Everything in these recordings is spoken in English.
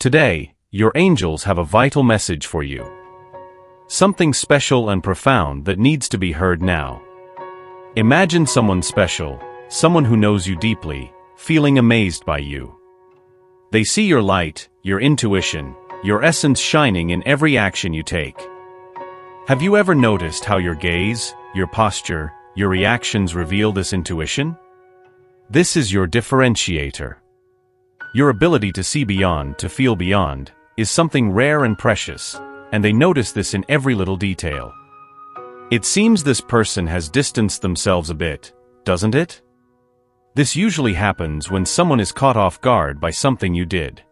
Today, your angels have a vital message for you. Something special and profound that needs to be heard now. Imagine someone special, someone who knows you deeply, feeling amazed by you. They see your light, your intuition, your essence shining in every action you take. Have you ever noticed how your gaze, your posture, your reactions reveal this intuition? This is your differentiator. Your ability to see beyond, to feel beyond, is something rare and precious, and they notice this in every little detail. It seems this person has distanced themselves a bit, doesn't it? This usually happens when someone is caught off guard by something you did.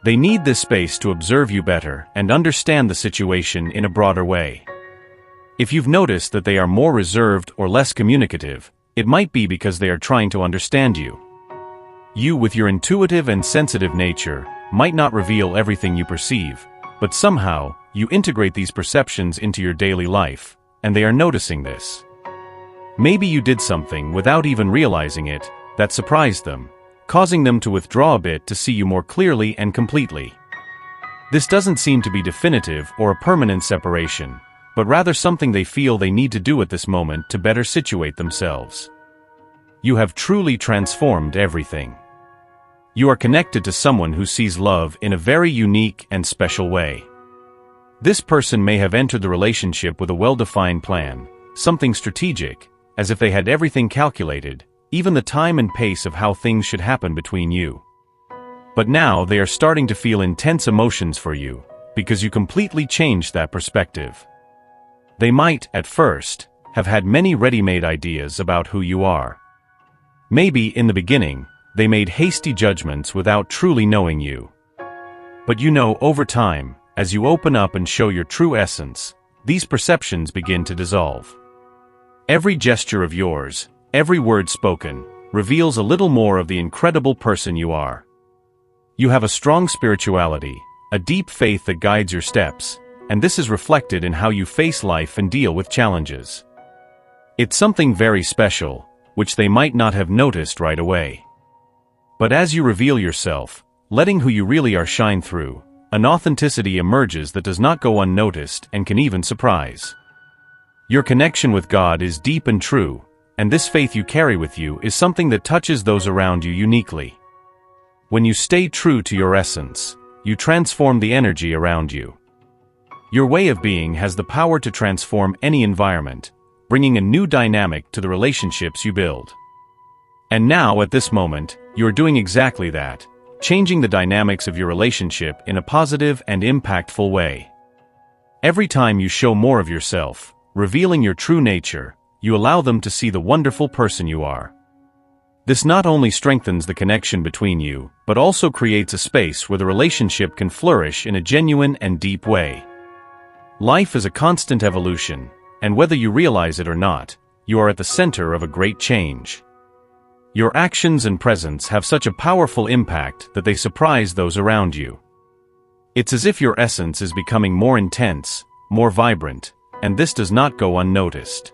They need this space to observe you better and understand the situation in a broader way. If you've noticed that they are more reserved or less communicative, it might be because they are trying to understand you. You, with your intuitive and sensitive nature, might not reveal everything you perceive, but somehow, you integrate these perceptions into your daily life, and they are noticing this. Maybe you did something without even realizing it that surprised them, causing them to withdraw a bit to see you more clearly and completely. This doesn't seem to be definitive or a permanent separation, but rather something they feel they need to do at this moment to better situate themselves. You have truly transformed everything. You are connected to someone who sees love in a very unique and special way. This person may have entered the relationship with a well-defined plan, something strategic, as if they had everything calculated, even the time and pace of how things should happen between you. But now they are starting to feel intense emotions for you, because you completely changed that perspective. They might, at first, have had many ready-made ideas about who you are. Maybe, in the beginning, they made hasty judgments without truly knowing you. But over time, as you open up and show your true essence, these perceptions begin to dissolve. Every gesture of yours, every word spoken, reveals a little more of the incredible person you are. You have a strong spirituality, a deep faith that guides your steps, and this is reflected in how you face life and deal with challenges. It's something very special, which they might not have noticed right away. But as you reveal yourself, letting who you really are shine through, an authenticity emerges that does not go unnoticed and can even surprise. Your connection with God is deep and true, and this faith you carry with you is something that touches those around you uniquely. When you stay true to your essence, you transform the energy around you. Your way of being has the power to transform any environment, bringing a new dynamic to the relationships you build. And now, at this moment, you are doing exactly that, changing the dynamics of your relationship in a positive and impactful way. Every time you show more of yourself, revealing your true nature, you allow them to see the wonderful person you are. This not only strengthens the connection between you, but also creates a space where the relationship can flourish in a genuine and deep way. Life is a constant evolution, and whether you realize it or not, you are at the center of a great change. Your actions and presence have such a powerful impact that they surprise those around you. It's as if your essence is becoming more intense, more vibrant, and this does not go unnoticed.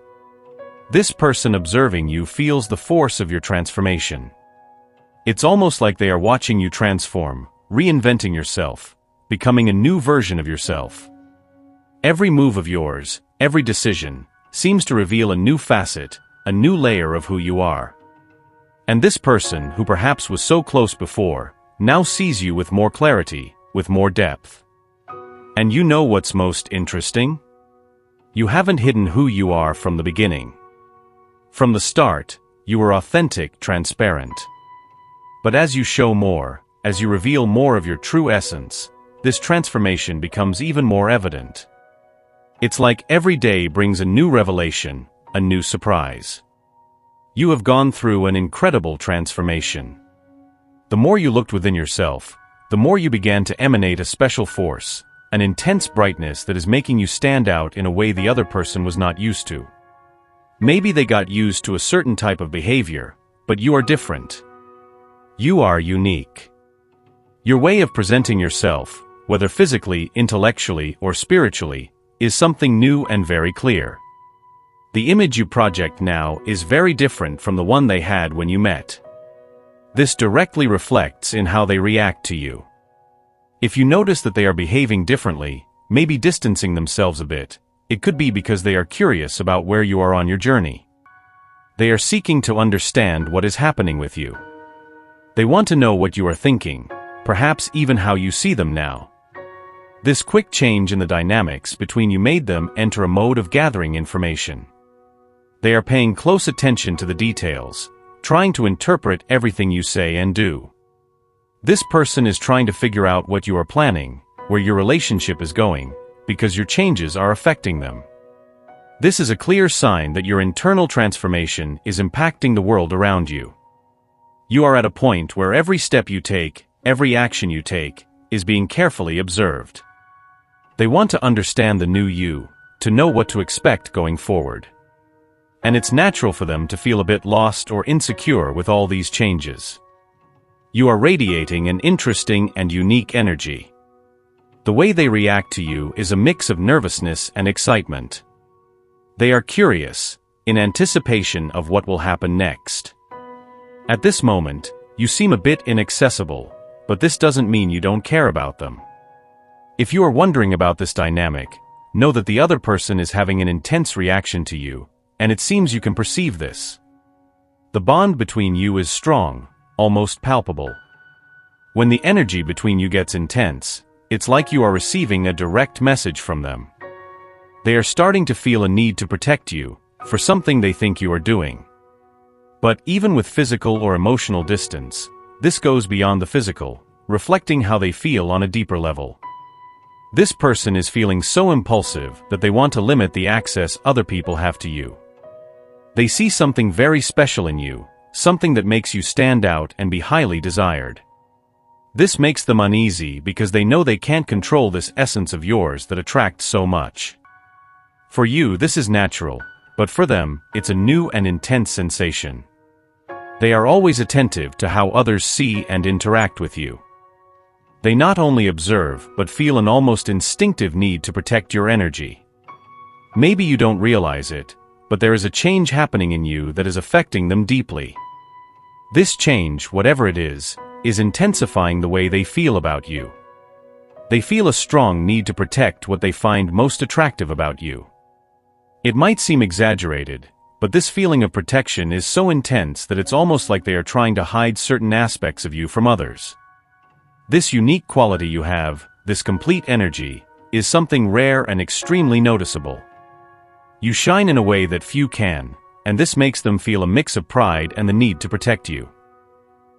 This person observing you feels the force of your transformation. It's almost like they are watching you transform, reinventing yourself, becoming a new version of yourself. Every move of yours, every decision, seems to reveal a new facet, a new layer of who you are. And this person, who perhaps was so close before, now sees you with more clarity, with more depth. And you know what's most interesting? You haven't hidden who you are from the beginning. From the start, you were authentic, transparent. But as you show more, as you reveal more of your true essence, this transformation becomes even more evident. It's like every day brings a new revelation, a new surprise. You have gone through an incredible transformation. The more you looked within yourself, the more you began to emanate a special force, an intense brightness that is making you stand out in a way the other person was not used to. Maybe they got used to a certain type of behavior, but you are different. You are unique. Your way of presenting yourself, whether physically, intellectually, or spiritually, is something new and very clear. The image you project now is very different from the one they had when you met. This directly reflects in how they react to you. If you notice that they are behaving differently, maybe distancing themselves a bit, it could be because they are curious about where you are on your journey. They are seeking to understand what is happening with you. They want to know what you are thinking, perhaps even how you see them now. This quick change in the dynamics between you made them enter a mode of gathering information. They are paying close attention to the details, trying to interpret everything you say and do. This person is trying to figure out what you are planning, where your relationship is going, because your changes are affecting them. This is a clear sign that your internal transformation is impacting the world around you. You are at a point where every step you take, every action you take, is being carefully observed. They want to understand the new you, to know what to expect going forward. And it's natural for them to feel a bit lost or insecure with all these changes. You are radiating an interesting and unique energy. The way they react to you is a mix of nervousness and excitement. They are curious, in anticipation of what will happen next. At this moment, you seem a bit inaccessible, but this doesn't mean you don't care about them. If you are wondering about this dynamic, know that the other person is having an intense reaction to you, and it seems you can perceive this. The bond between you is strong, almost palpable. When the energy between you gets intense, it's like you are receiving a direct message from them. They are starting to feel a need to protect you, for something they think you are doing. But even with physical or emotional distance, this goes beyond the physical, reflecting how they feel on a deeper level. This person is feeling so impulsive that they want to limit the access other people have to you. They see something very special in you, something that makes you stand out and be highly desired. This makes them uneasy because they know they can't control this essence of yours that attracts so much. For you, this is natural, but for them, it's a new and intense sensation. They are always attentive to how others see and interact with you. They not only observe, but feel an almost instinctive need to protect your energy. Maybe you don't realize it, but there is a change happening in you that is affecting them deeply. This change, whatever it is intensifying the way they feel about you. They feel a strong need to protect what they find most attractive about you. It might seem exaggerated, but this feeling of protection is so intense that it's almost like they are trying to hide certain aspects of you from others. This unique quality you have, this complete energy, is something rare and extremely noticeable. You shine in a way that few can, and this makes them feel a mix of pride and the need to protect you.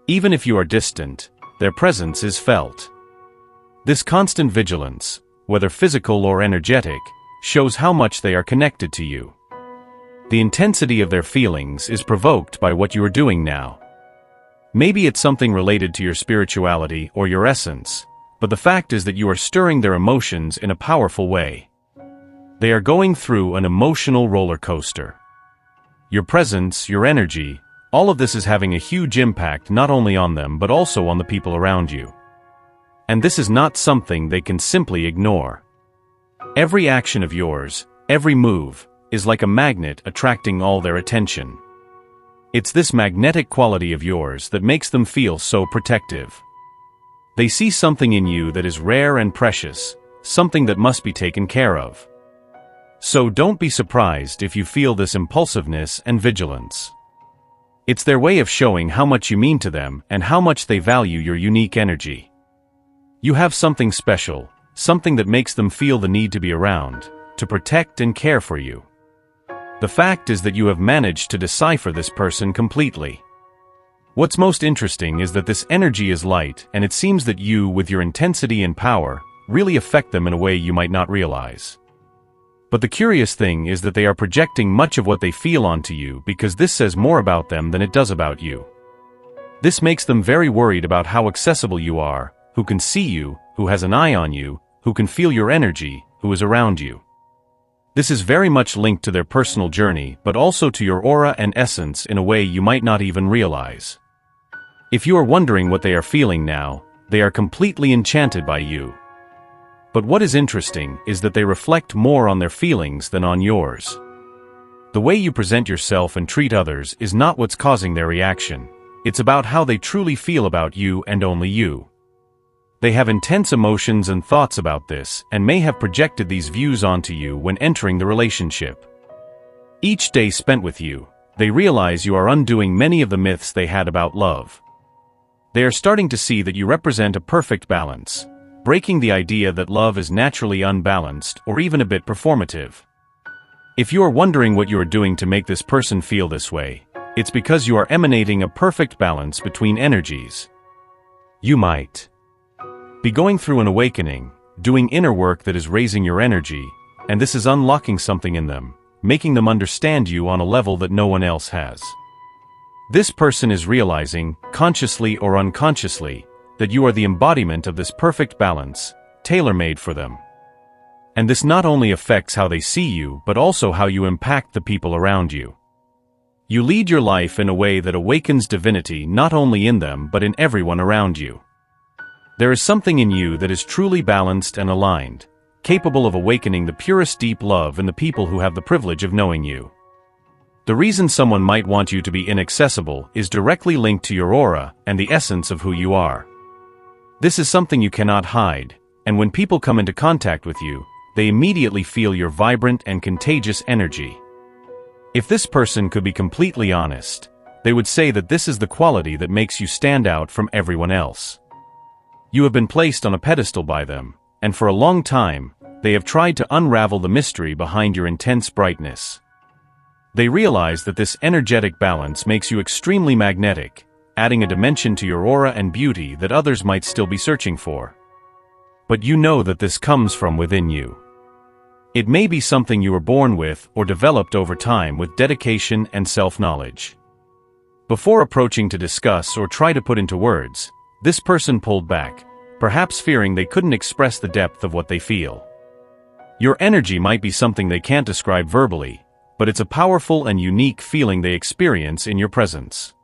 Even if you are distant, their presence is felt. This constant vigilance, whether physical or energetic, shows how much they are connected to you. The intensity of their feelings is provoked by what you are doing now. Maybe it's something related to your spirituality or your essence, but the fact is that you are stirring their emotions in a powerful way. They are going through an emotional roller coaster. Your presence, your energy, all of this is having a huge impact not only on them but also on the people around you. And this is not something they can simply ignore. Every action of yours, every move, is like a magnet attracting all their attention. It's this magnetic quality of yours that makes them feel so protective. They see something in you that is rare and precious, something that must be taken care of. So don't be surprised if you feel this impulsiveness and vigilance. It's their way of showing how much you mean to them and how much they value your unique energy. You have something special, something that makes them feel the need to be around, to protect and care for you. The fact is that you have managed to decipher this person completely. What's most interesting is that this energy is light, and it seems that you, with your intensity and power, really affect them in a way you might not realize. But the curious thing is that they are projecting much of what they feel onto you because this says more about them than it does about you. This makes them very worried about how accessible you are, who can see you, who has an eye on you, who can feel your energy, who is around you. This is very much linked to their personal journey, but also to your aura and essence in a way you might not even realize. If you are wondering what they are feeling now, they are completely enchanted by you. But what is interesting is that they reflect more on their feelings than on yours. The way you present yourself and treat others is not what's causing their reaction. It's about how they truly feel about you and only you. They have intense emotions and thoughts about this and may have projected these views onto you when entering the relationship. Each day spent with you, they realize you are undoing many of the myths they had about love. They are starting to see that you represent a perfect balance, breaking the idea that love is naturally unbalanced or even a bit performative. If you are wondering what you are doing to make this person feel this way, it's because you are emanating a perfect balance between energies. You might be going through an awakening, doing inner work that is raising your energy, and this is unlocking something in them, making them understand you on a level that no one else has. This person is realizing, consciously or unconsciously, that you are the embodiment of this perfect balance, tailor-made for them. And this not only affects how they see you, but also how you impact the people around you. You lead your life in a way that awakens divinity not only in them but in everyone around you. There is something in you that is truly balanced and aligned, capable of awakening the purest deep love in the people who have the privilege of knowing you. The reason someone might want you to be inaccessible is directly linked to your aura and the essence of who you are. This is something you cannot hide, and when people come into contact with you, they immediately feel your vibrant and contagious energy. If this person could be completely honest, they would say that this is the quality that makes you stand out from everyone else. You have been placed on a pedestal by them, and for a long time, they have tried to unravel the mystery behind your intense brightness. They realize that this energetic balance makes you extremely magnetic, adding a dimension to your aura and beauty that others might still be searching for. But you know that this comes from within you. It may be something you were born with or developed over time with dedication and self-knowledge. Before approaching to discuss or try to put into words, this person pulled back, perhaps fearing they couldn't express the depth of what they feel. Your energy might be something they can't describe verbally, but it's a powerful and unique feeling they experience in your presence.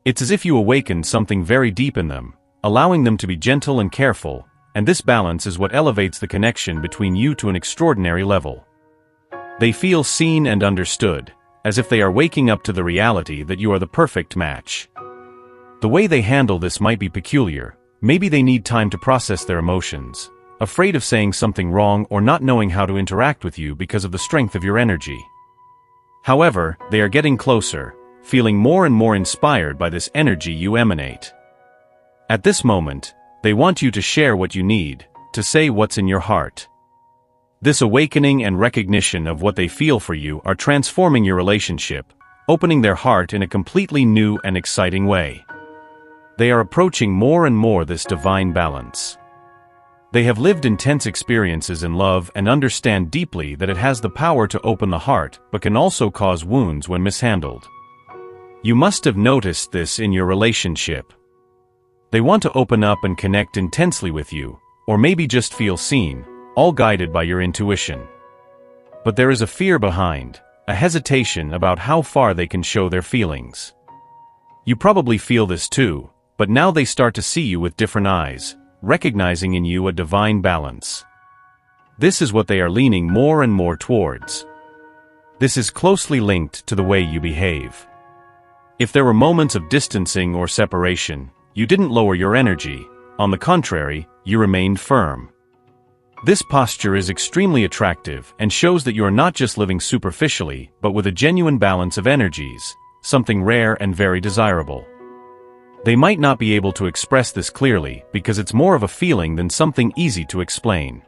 It's as if you awakened something very deep in them, allowing them to be gentle and careful, and this balance is what elevates the connection between you to an extraordinary level. They feel seen and understood, as if they are waking up to the reality that you are the perfect match. The way they handle this might be peculiar. Maybe they need time to process their emotions, afraid of saying something wrong or not knowing how to interact with you because of the strength of your energy. However, they are getting closer, feeling more and more inspired by this energy you emanate. At this moment, they want you to share what you need, to say what's in your heart. This awakening and recognition of what they feel for you are transforming your relationship, opening their heart in a completely new and exciting way. They are approaching more and more this divine balance. They have lived intense experiences in love and understand deeply that it has the power to open the heart but can also cause wounds when mishandled. You must have noticed this in your relationship. They want to open up and connect intensely with you, or maybe just feel seen, all guided by your intuition. But there is a fear behind, a hesitation about how far they can show their feelings. You probably feel this too, but now they start to see you with different eyes, recognizing in you a divine balance. This is what they are leaning more and more towards. This is closely linked to the way you behave. If there were moments of distancing or separation, you didn't lower your energy. On the contrary, you remained firm. This posture is extremely attractive and shows that you are not just living superficially, but with a genuine balance of energies, something rare and very desirable. They might not be able to express this clearly because it's more of a feeling than something easy to explain.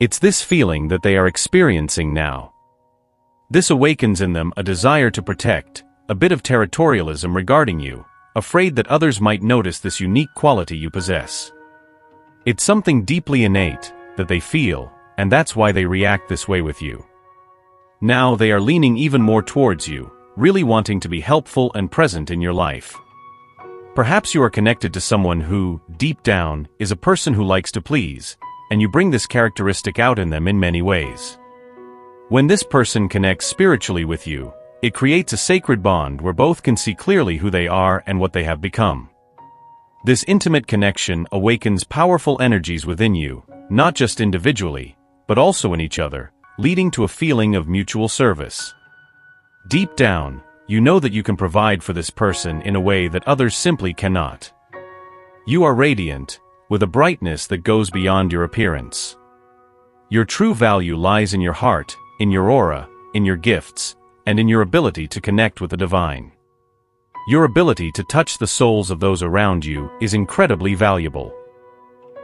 It's this feeling that they are experiencing now. This awakens in them a desire to protect, a bit of territorialism regarding you, afraid that others might notice this unique quality you possess. It's something deeply innate that they feel, and that's why they react this way with you. Now they are leaning even more towards you, really wanting to be helpful and present in your life. Perhaps you are connected to someone who, deep down, is a person who likes to please, and you bring this characteristic out in them in many ways. When this person connects spiritually with you, it creates a sacred bond where both can see clearly who they are and what they have become. This intimate connection awakens powerful energies within you, not just individually, but also in each other, leading to a feeling of mutual service. Deep down, you know that you can provide for this person in a way that others simply cannot. You are radiant, with a brightness that goes beyond your appearance. Your true value lies in your heart, in your aura, in your gifts, and in your ability to connect with the divine. Your ability to touch the souls of those around you is incredibly valuable.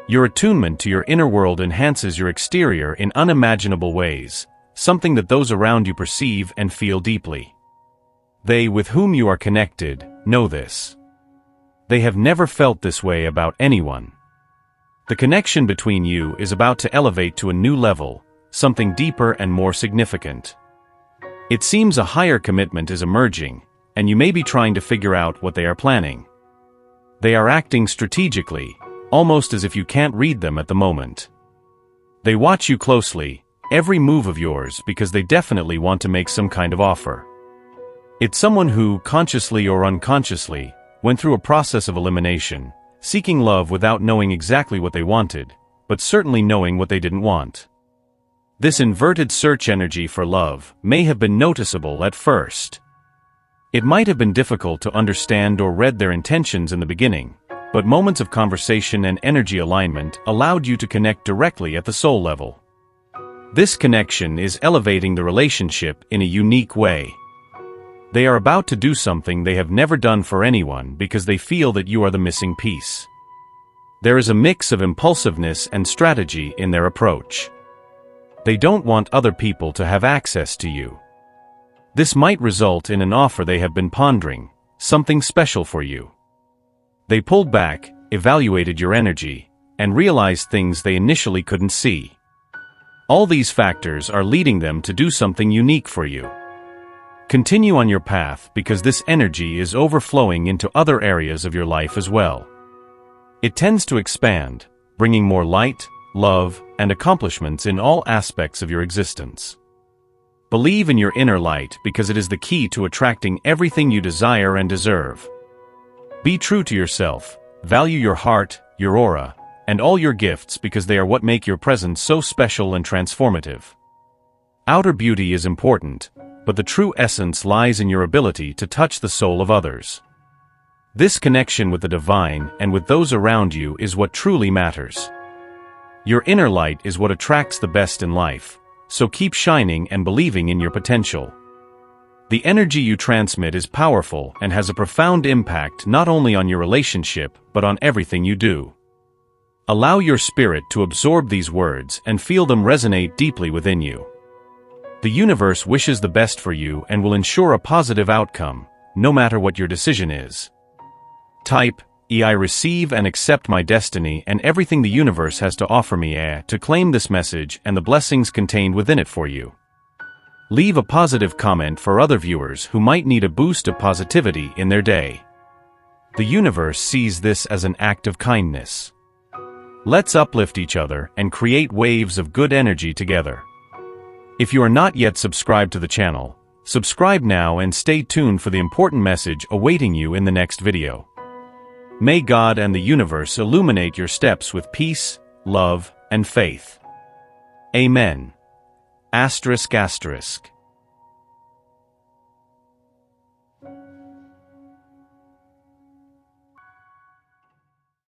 Your attunement to your inner world enhances your exterior in unimaginable ways, something that those around you perceive and feel deeply. They with whom you are connected know this. They have never felt this way about anyone. The connection between you is about to elevate to a new level, something deeper and more significant. It seems a higher commitment is emerging, and you may be trying to figure out what they are planning. They are acting strategically, almost as if you can't read them at the moment. They watch you closely, every move of yours, because they definitely want to make some kind of offer. It's someone who, consciously or unconsciously, went through a process of elimination, seeking love without knowing exactly what they wanted, but certainly knowing what they didn't want. This inverted search energy for love may have been noticeable at first. It might have been difficult to understand or read their intentions in the beginning, but moments of conversation and energy alignment allowed you to connect directly at the soul level. This connection is elevating the relationship in a unique way. They are about to do something they have never done for anyone because they feel that you are the missing piece. There is a mix of impulsiveness and strategy in their approach. They don't want other people to have access to you. This might result in an offer they have been pondering, something special for you. They pulled back, evaluated your energy, and realized things they initially couldn't see. All these factors are leading them to do something unique for you. Continue on your path because this energy is overflowing into other areas of your life as well. It tends to expand, bringing more light, love, and accomplishments in all aspects of your existence. Believe in your inner light because it is the key to attracting everything you desire and deserve. Be true to yourself, value your heart, your aura, and all your gifts because they are what make your presence so special and transformative. Outer beauty is important, but the true essence lies in your ability to touch the soul of others. This connection with the divine and with those around you is what truly matters. Your inner light is what attracts the best in life, so keep shining and believing in your potential. The energy you transmit is powerful and has a profound impact not only on your relationship but on everything you do. Allow your spirit to absorb these words and feel them resonate deeply within you. The universe wishes the best for you and will ensure a positive outcome, no matter what your decision is. Type, I receive and accept my destiny and everything the universe has to offer me to claim this message and the blessings contained within it for you. Leave a positive comment for other viewers who might need a boost of positivity in their day. The universe sees this as an act of kindness. Let's uplift each other and create waves of good energy together. If you are not yet subscribed to the channel, subscribe now and stay tuned for the important message awaiting you in the next video. May God and the universe illuminate your steps with peace, love, and faith. Amen. ***.